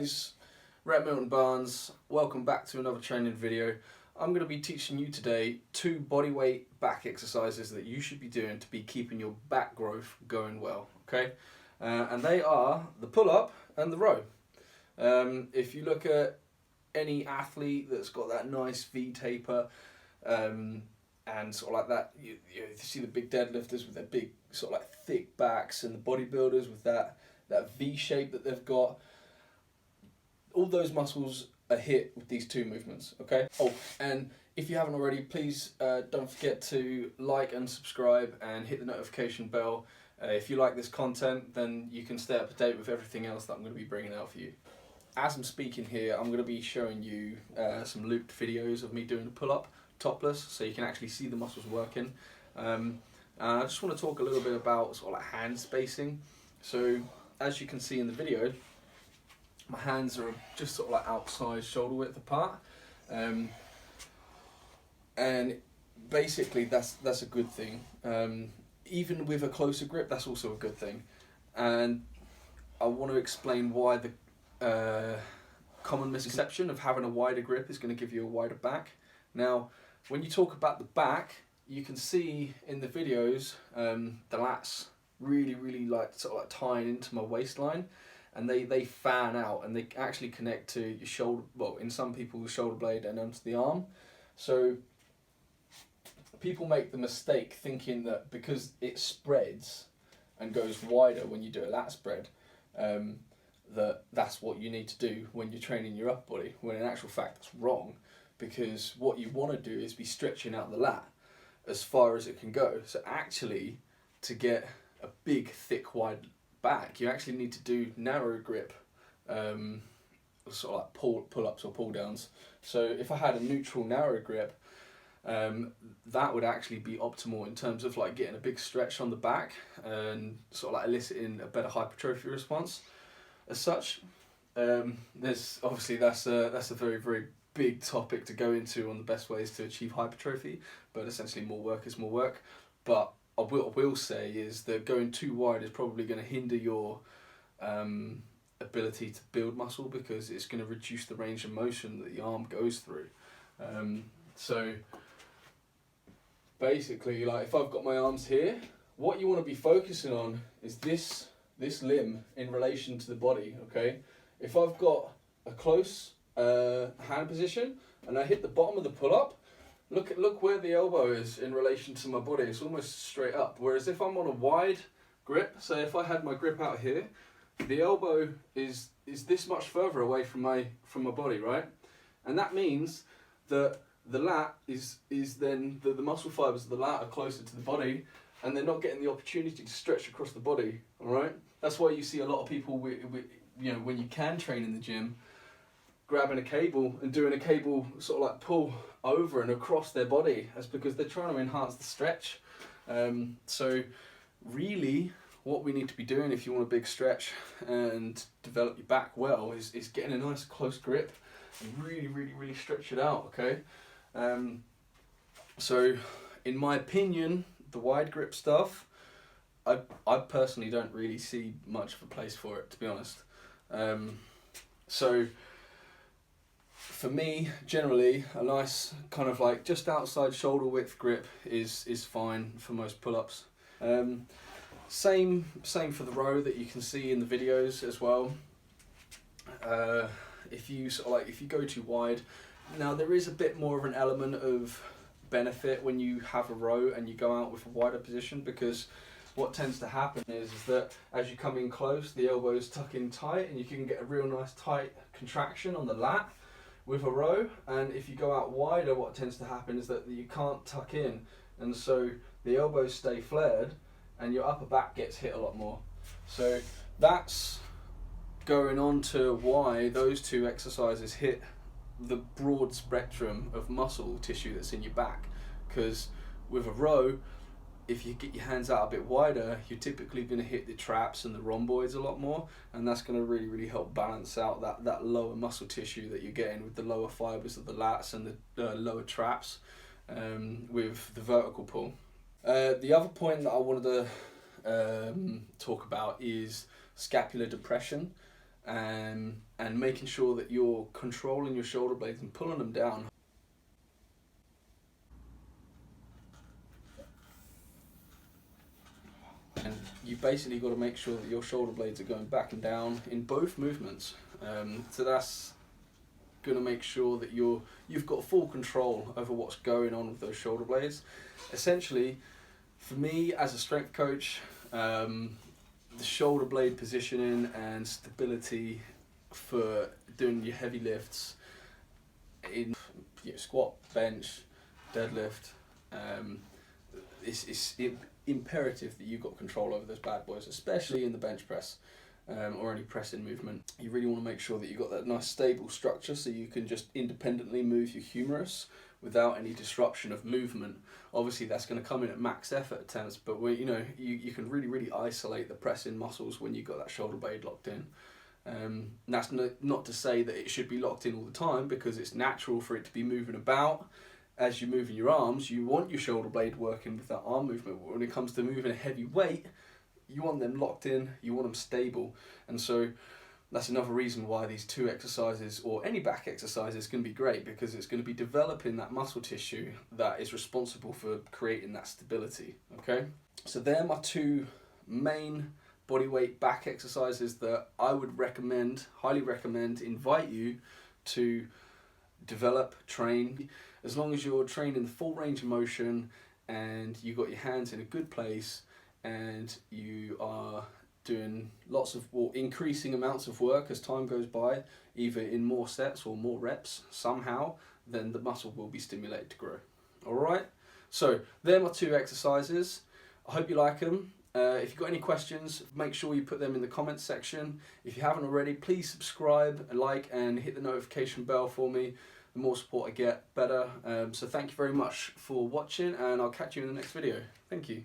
guys, Rhett Barnes. Welcome back to another training video. I'm going to be teaching you today 2 bodyweight back exercises that you should be doing to be keeping your back growth going well, okay? And they are the pull-up and the row. If you look at any athlete that's got that nice V taper and sort of like that, you see the big deadlifters with their big sort of like thick backs, and the bodybuilders with that V shape that they've got. All those muscles are hit with these 2 movements, okay? Oh, and if you haven't already, please don't forget to like and subscribe and hit the notification bell. If you like this content, then you can stay up to date with everything else that I'm going to be bringing out for you. As I'm speaking here, I'm going to be showing you some looped videos of me doing a pull-up topless, so you can actually see the muscles working. And I just want to talk a little bit about sort of like hand spacing. So as you can see in the video, my hands are just sort of like outside shoulder width apart, and basically that's a good thing. Even with a closer grip, that's also a good thing. And I want to explain why the common misconception of having a wider grip is going to give you a wider back. Now, when you talk about the back, you can see in the videos the lats really like sort of like tying into my waistline, and they fan out and they actually connect to your shoulder, well, in some people the shoulder blade and onto the arm. So people make the mistake thinking that because it spreads and goes wider when you do a lat spread, that's what you need to do when you're training your upper body, when in actual fact that's wrong, because what you want to do is be stretching out the lat as far as it can go. So actually, to get a big, thick, wide back, you actually need to do narrow grip, sort of like pull-ups or pull-downs. So if I had a neutral narrow grip, that would actually be optimal in terms of like getting a big stretch on the back and sort of like eliciting a better hypertrophy response. As such, there's obviously that's a very big topic to go into on the best ways to achieve hypertrophy, but essentially more work is more work. But I will say is that going too wide is probably going to hinder your ability to build muscle, because it's going to reduce the range of motion that the arm goes through. So basically, like if I've got my arms here, what you want to be focusing on is this limb in relation to the body, okay? If I've got a close hand position and I hit the bottom of the pull-up, look where the elbow is in relation to my body. It's almost straight up. Whereas if I'm on a wide grip, say if I had my grip out here, the elbow is this much further away from my body, right? And that means that the lat is then the muscle fibers of the lat are closer to the body, and they're not getting the opportunity to stretch across the body. All right. That's why you see a lot of people with when you can train in the gym, grabbing a cable and doing a cable sort of like pull over and across their body. That's because they're trying to enhance the stretch. So really what we need to be doing if you want a big stretch and develop your back well is getting a nice close grip and really stretch it out, okay? So in my opinion, the wide grip stuff, I personally don't really see much of a place for it, to be honest. So for me, generally, a nice kind of like just outside shoulder width grip is fine for most pull-ups. Same for the row that you can see in the videos as well. If you go too wide, now there is a bit more of an element of benefit when you have a row and you go out with a wider position, because what tends to happen is that as you come in close, the elbows tuck in tight and you can get a real nice tight contraction on the lat with a row. And if you go out wider, what tends to happen is that you can't tuck in, and so the elbows stay flared and your upper back gets hit a lot more. So that's going on to why those 2 exercises hit the broad spectrum of muscle tissue that's in your back. Because with a row, if you get your hands out a bit wider, you're typically going to hit the traps and the rhomboids a lot more, and that's going to really help balance out that lower muscle tissue that you're getting with the lower fibers of the lats and the lower traps with the vertical pull. The other point that I wanted to talk about is scapular depression. and making sure that you're controlling your shoulder blades and pulling them down. And you basically got to make sure that your shoulder blades are going back and down in both movements. So that's going to make sure that you've got full control over what's going on with those shoulder blades. Essentially, for me as a strength coach, the shoulder blade positioning and stability for doing your heavy lifts in squat, bench, deadlift, it's imperative that you've got control over those bad boys, especially in the bench press or any pressing movement. You really want to make sure that you've got that nice stable structure so you can just independently move your humerus without any disruption of movement. Obviously that's going to come in at max effort attempts, but you can really isolate the pressing muscles when you've got that shoulder blade locked in. That's not to say that it should be locked in all the time, because it's natural for it to be moving about. As you're moving your arms, you want your shoulder blade working with that arm movement. But when it comes to moving a heavy weight, you want them locked in, you want them stable. And so that's another reason why these two exercises, or any back exercise, is going to be great, because it's going to be developing that muscle tissue that is responsible for creating that stability. Okay, so they're my two main bodyweight back exercises that I would recommend, highly recommend, invite you to develop, train. As long as you're training the full range of motion and you got your hands in a good place and you are doing lots of, or increasing amounts of work as time goes by, either in more sets or more reps somehow, then the muscle will be stimulated to grow. All right, so they're my two exercises. I hope you like them. If you've got any questions, make sure you put them in the comments section. If you haven't already, please subscribe, like, and hit the notification bell for me. The more support I get, better. So thank you very much for watching, and I'll catch you in the next video. Thank you.